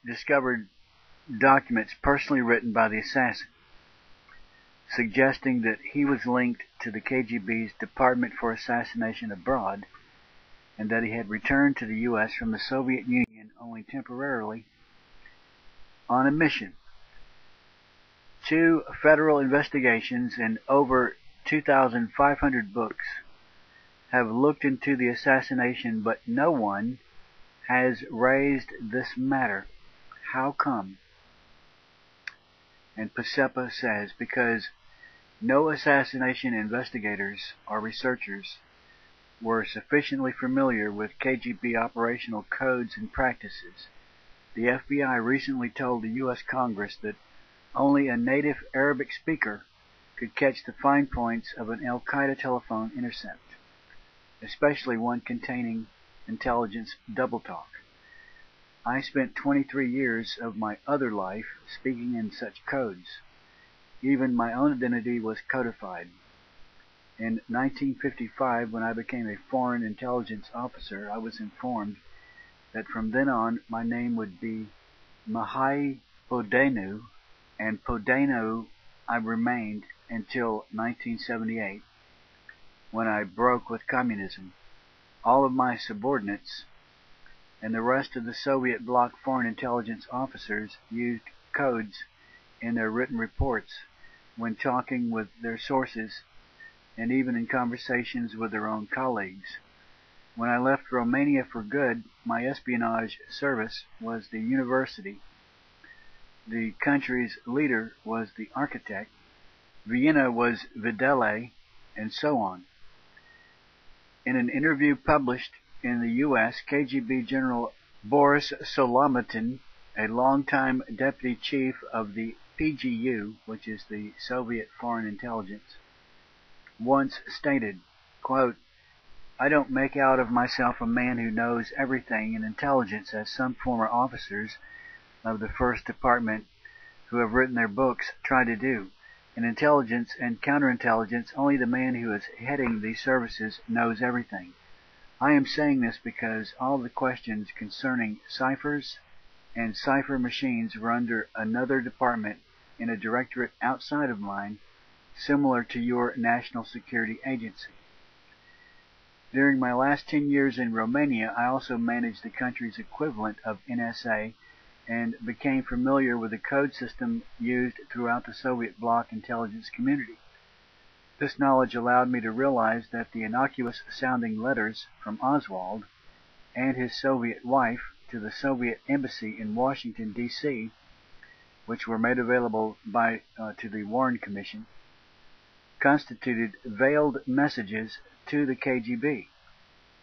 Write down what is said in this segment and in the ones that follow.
discovered documents personally written by the assassin, suggesting that he was linked to the KGB's Department for Assassination Abroad, and that he had returned to the U.S. from the Soviet Union only temporarily on a mission. 2 federal investigations and over 2,500 books have looked into the assassination, but no one has raised this matter. How come? And Pacepa says, because no assassination investigators or researchers were sufficiently familiar with KGB operational codes and practices. The FBI recently told the U.S. Congress that only a native Arabic speaker could catch the fine points of an Al-Qaeda telephone intercept, especially one containing intelligence double talk. I spent 23 years of my other life speaking in such codes. Even my own identity was codified. In 1955, when I became a foreign intelligence officer, I was informed that from then on my name would be Mihai Podenu, and Podenu I remained until 1978, when I broke with communism. All of my subordinates and the rest of the Soviet bloc foreign intelligence officers used codes in their written reports when talking with their sources and even in conversations with their own colleagues. When I left Romania for good, my espionage service was the university. The country's leader was the architect. Vienna was Videle, and so on. In an interview published in the U.S., KGB General Boris Solomatin, a longtime deputy chief of the PGU, which is the Soviet Foreign Intelligence, once stated, quote, "I don't make out of myself a man who knows everything in intelligence, as some former officers of the First Department who have written their books try to do. In intelligence and counterintelligence, only the man who is heading these services knows everything. I am saying this because all the questions concerning ciphers and cipher machines were under another department in a directorate outside of mine, similar to your National Security Agency. During my last 10 years in Romania, I also managed the country's equivalent of NSA and became familiar with the code system used throughout the Soviet bloc intelligence community. This knowledge allowed me to realize that the innocuous-sounding letters from Oswald and his Soviet wife to the Soviet embassy in Washington, D.C., which were made available to the Warren Commission, constituted veiled messages to the KGB.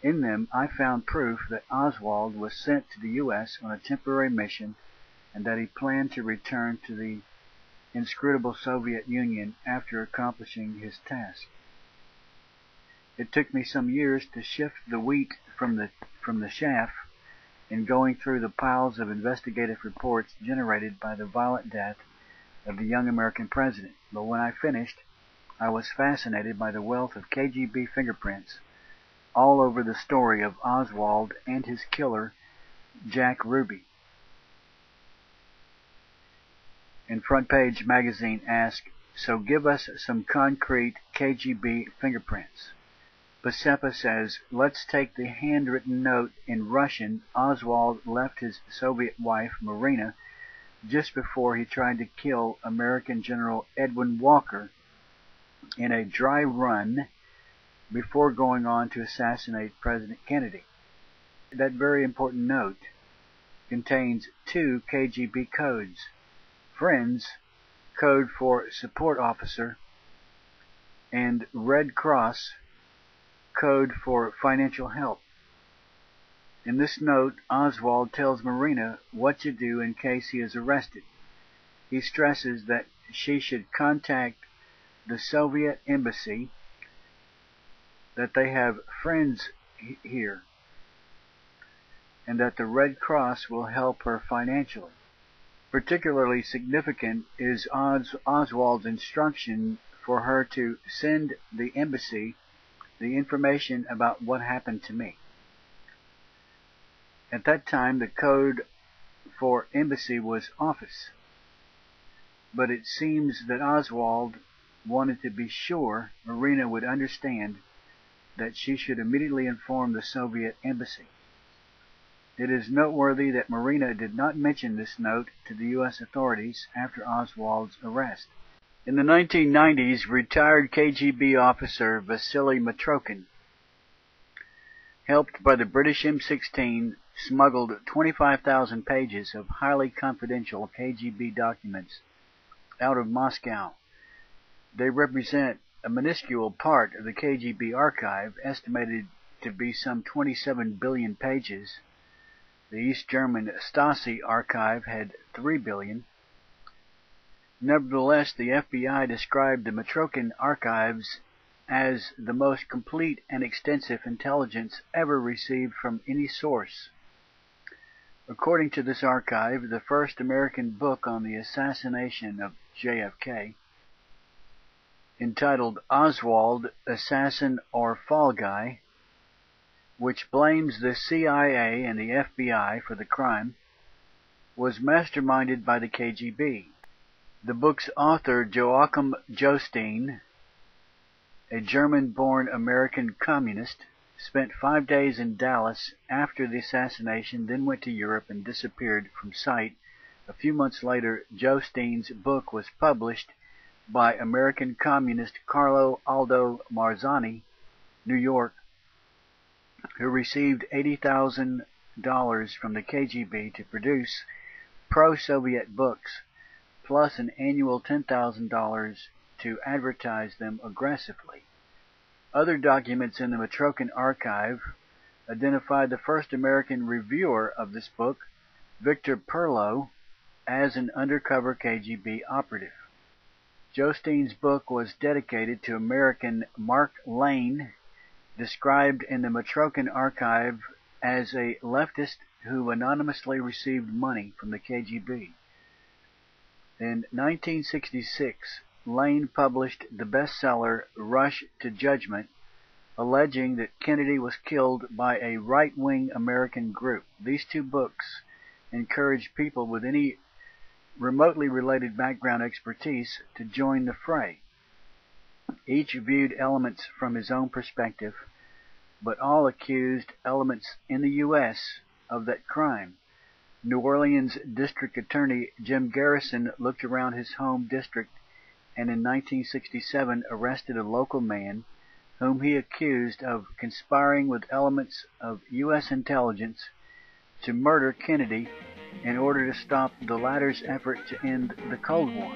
In them, I found proof that Oswald was sent to the U.S. on a temporary mission and that he planned to return to the inscrutable Soviet Union after accomplishing his task. It took me some years to shift the wheat from the chaff in going through the piles of investigative reports generated by the violent death of the young American president, but when I finished, I was fascinated by the wealth of KGB fingerprints all over the story of Oswald and his killer, Jack Ruby. And Front Page magazine asked, "So give us some concrete KGB fingerprints." Pacepa says, "Let's take the handwritten note in Russian Oswald left his Soviet wife, Marina, just before he tried to kill American General Edwin Walker in a dry run before going on to assassinate President Kennedy." That very important note contains 2 KGB codes. Friends, code for support officer, and Red Cross, code for financial help. In this note, Oswald tells Marina what to do in case he is arrested. He stresses that she should contact the Soviet embassy, that they have friends here, and that the Red Cross will help her financially. Particularly significant is Oswald's instruction for her to send the embassy the information about what happened to me. At that time, the code for embassy was office. But it seems that Oswald wanted to be sure Marina would understand that she should immediately inform the Soviet embassy. It is noteworthy that Marina did not mention this note to the U.S. authorities after Oswald's arrest. In the 1990s, retired KGB officer Vasili Mitrokhin, helped by the British M16, smuggled 25,000 pages of highly confidential KGB documents out of Moscow. They represent a minuscule part of the KGB archive, estimated to be some 27 billion pages. The East German Stasi archive had 3 billion. Nevertheless, the FBI described the Mitrokhin Archives as the most complete and extensive intelligence ever received from any source. According to this archive, the first American book on the assassination of JFK, entitled Oswald, Assassin or Fall Guy, which blames the CIA and the FBI for the crime, was masterminded by the KGB. The book's author, Joachim Jostein, a German-born American communist, spent 5 days in Dallas after the assassination, then went to Europe and disappeared from sight. A few months later, Jostein's book was published by American communist Carlo Aldo Marzani, New York, who received $80,000 from the KGB to produce pro-Soviet books, plus an annual $10,000 to advertise them aggressively. Other documents in the Mitrokhin Archive identified the first American reviewer of this book, Victor Perlow, as an undercover KGB operative. Jostein's book was dedicated to American Mark Lane, described in the Mitrokhin Archive as a leftist who anonymously received money from the KGB. In 1966, Lane published the bestseller Rush to Judgment, alleging that Kennedy was killed by a right-wing American group. These two books encouraged people with any remotely related background expertise to join the fray. Each viewed elements from his own perspective, but all accused elements in the U.S. of that crime. New Orleans District Attorney Jim Garrison looked around his home district and in 1967 arrested a local man whom he accused of conspiring with elements of U.S. intelligence to murder Kennedy in order to stop the latter's effort to end the Cold War.